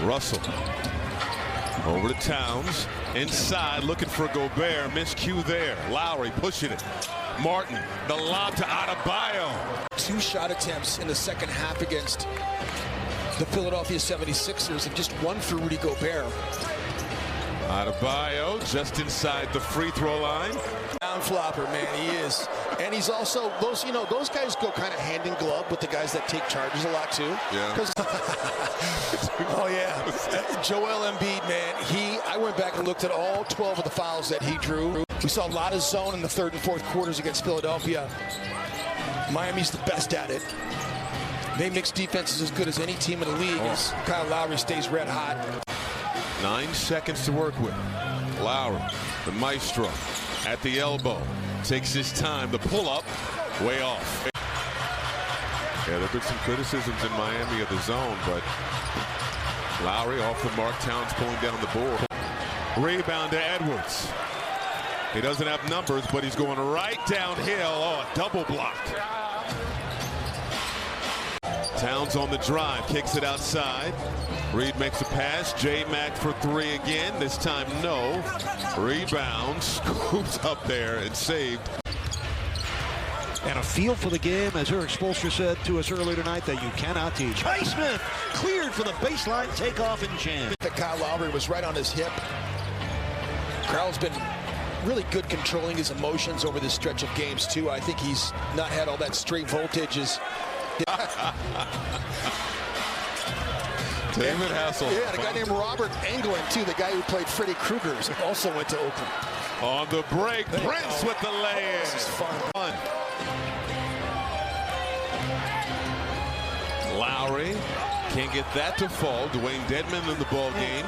Russell over to Towns, inside looking for Gobert, miscue there. Lowry pushing it. Martin, the lob to Adebayo. 2 shot attempts in the second half against the Philadelphia 76ers and just 1 for Rudy Gobert. Adebayo just inside the free throw line. Down flopper, man, he is. And he's also, those guys go kind of hand in glove with the guys that take charges a lot too. Yeah. Oh yeah. Joel Embiid, man, I went back and looked at all 12 of the fouls that he drew. We saw a lot of zone in the third and fourth quarters against Philadelphia. Miami's the best at it. They mix defenses as good as any team in the league as Kyle Lowry stays red hot. 9 seconds to work with. Lowry, the maestro, at the elbow. Takes his time. The pull-up, way off. Yeah, there have been some criticisms in Miami of the zone, but Lowry off the mark. Towns pulling down the board. Rebound to Edwards. He doesn't have numbers, but he's going right downhill. Oh, a double block. Towns on the drive, kicks it outside. Reed makes a pass. J-Mac for 3 again. This time, no. Rebound, scoops up there and saved. And a feel for the game, as Eric Spoelstra said to us earlier tonight, that you cannot teach. Highsmith cleared for the baseline takeoff and jam. Kyle Lowry was right on his hip. Crowell's been really good controlling his emotions over this stretch of games, too. I think he's not had all that straight voltage as... David Hassel. Yeah, the guy named Robert Englund, too, the guy who played Freddy Krueger, also went to Oakland. On the break, Prince with the lay-in. This is fun. Lowry can't get that to fall. Dwayne Dedmon in the ball game.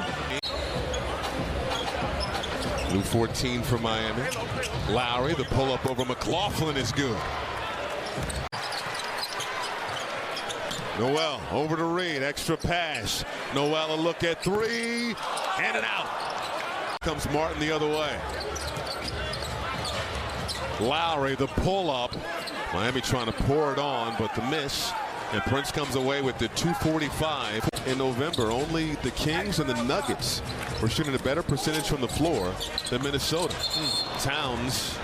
Blue 14 for Miami. Lowry, the pull-up over McLaughlin is good. Noel over to Reed, extra pass. Noel a look at 3, and an out. Comes Martin the other way. Lowry, the pull-up. Miami trying to pour it on, but the miss. And Prince comes away with the 245 in November. Only the Kings and the Nuggets were shooting a better percentage from the floor than Minnesota. Towns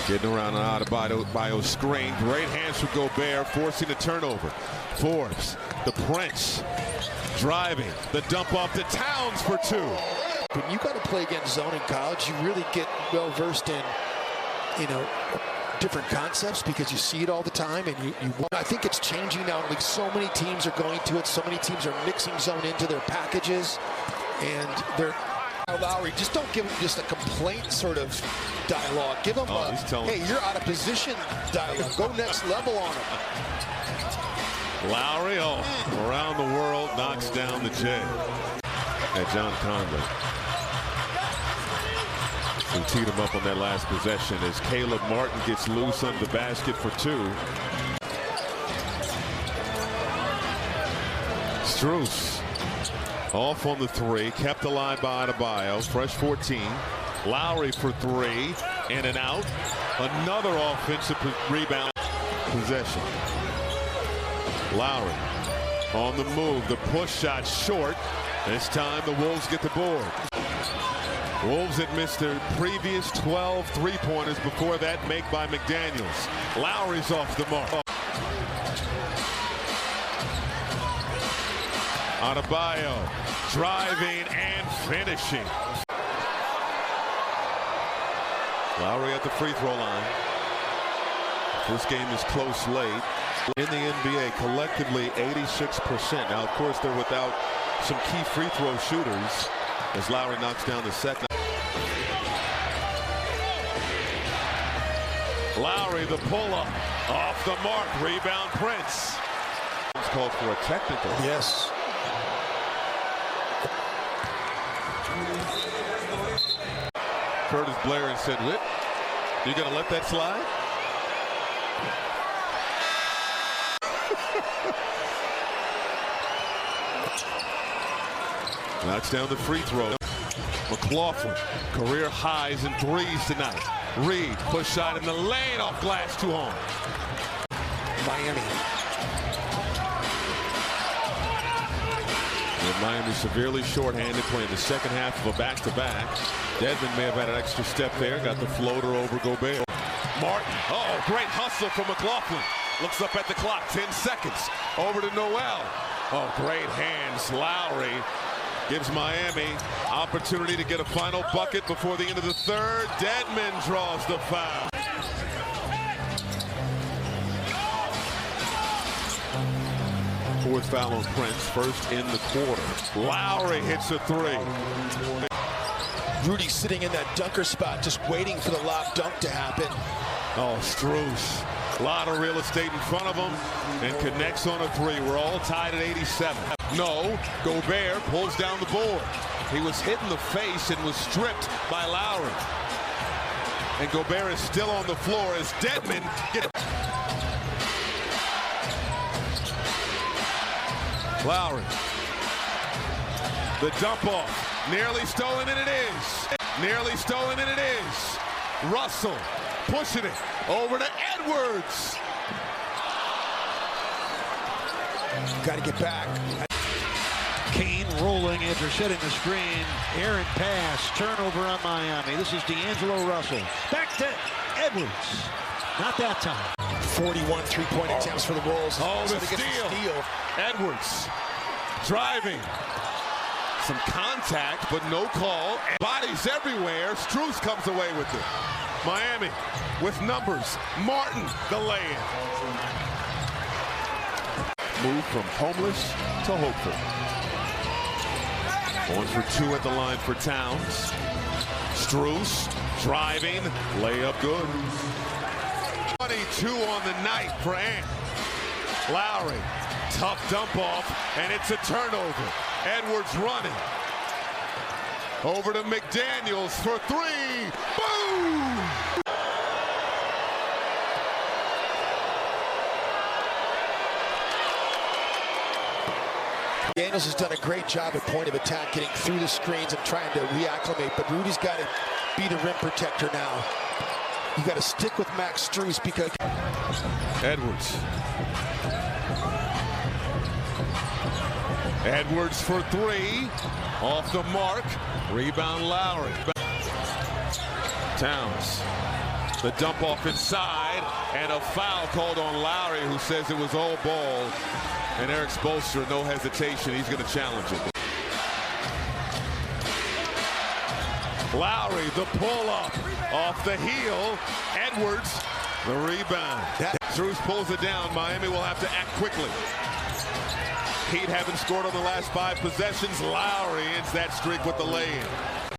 getting around an Adebayo screen. Great hands for Gobert, forcing a turnover. Forbes, the Prince, driving. The dump off to Towns for 2. When you got to play against zone in college, you really get well versed in, different concepts because you see it all the time. And I think it's changing now. Like, so many teams are going to it. So many teams are mixing zone into their packages, and they're. Lowry, just don't give him just a complaint sort of dialogue. Give him hey, you're out of position dialogue. Go next level on him. Lowry, around the world, knocks down the J. At John Conley. And teed him up on that last possession as Caleb Martin gets loose under the basket for 2. Strus. Off on the 3, kept alive by Adebayo, fresh 14. Lowry for 3, in and out. Another offensive rebound possession. Lowry on the move, the push shot short. This time the Wolves get the board. Wolves had missed their previous 12 three-pointers before that, made by McDaniels. Lowry's off the mark. Adebayo driving and finishing. Lowry at the free throw line. This game is close late. In the NBA, collectively 86%. Now, of course, they're without some key free throw shooters as Lowry knocks down the second. Lowry, the pull-up, off the mark, rebound Prince. It's called for a technical. Yes. Curtis Blair and said, "Whip, you gonna let that slide?" Knocks down the free throw. McLaughlin, career highs in 3s tonight. Reed, push shot in the lane, off glass, 2 home. Miami. Miami severely shorthanded, playing the second half of a back-to-back. Dedmon may have had an extra step there. Got the floater over Gobert. Martin. Oh, great hustle from McLaughlin. Looks up at the clock. 10 seconds. Over to Noel. Oh, great hands. Lowry gives Miami opportunity to get a final bucket before the end of the third. Dedmon draws the foul. Fourth foul on Prince, first in the quarter. Lowry hits a three. Rudy sitting in that dunker spot, just waiting for the lob dunk to happen. Oh, Strus. A lot of real estate in front of him and connects on a three. We're all tied at 87. No, Gobert pulls down the board. He was hit in the face and was stripped by Lowry. And Gobert is still on the floor as Dedmon gets... Lowry. The dump off. Nearly stolen, and it is. Nearly stolen, and it is. Russell pushing it over to Edwards. Got to get back. Kane rolling after setting the screen. Errant pass. Turnover on Miami. This is D'Angelo Russell. Back to Edwards. Not that time. 41 three-point attempts for the Wolves. Oh, the steal. Edwards driving. Some contact, but no call. Bodies everywhere. Strus comes away with it. Miami with numbers. Martin, the lay-in. Move from homeless to hopeful. 1 for 2 at the line for Towns. Strus driving. Layup good. 22 on the night for Ant. Lowry. Tough dump off, and it's a turnover. Edwards running. Over to McDaniels for three. Boom! Daniels has done a great job at point of attack, getting through the screens and trying to reacclimate, but Rudy's got to be the rim protector now. You got to stick with Max Strus because... Edwards. Edwards for three. Off the mark. Rebound Lowry. Towns. The dump off inside. And a foul called on Lowry, who says it was all ball. And Eric Spoelstra, no hesitation. He's going to challenge it. Lowry, the pull-up. Off the heel. Edwards, the rebound. Strus pulls it down. Miami will have to act quickly. Heat haven't scored on the last 5 possessions. Lowry ends that streak with the lay-in.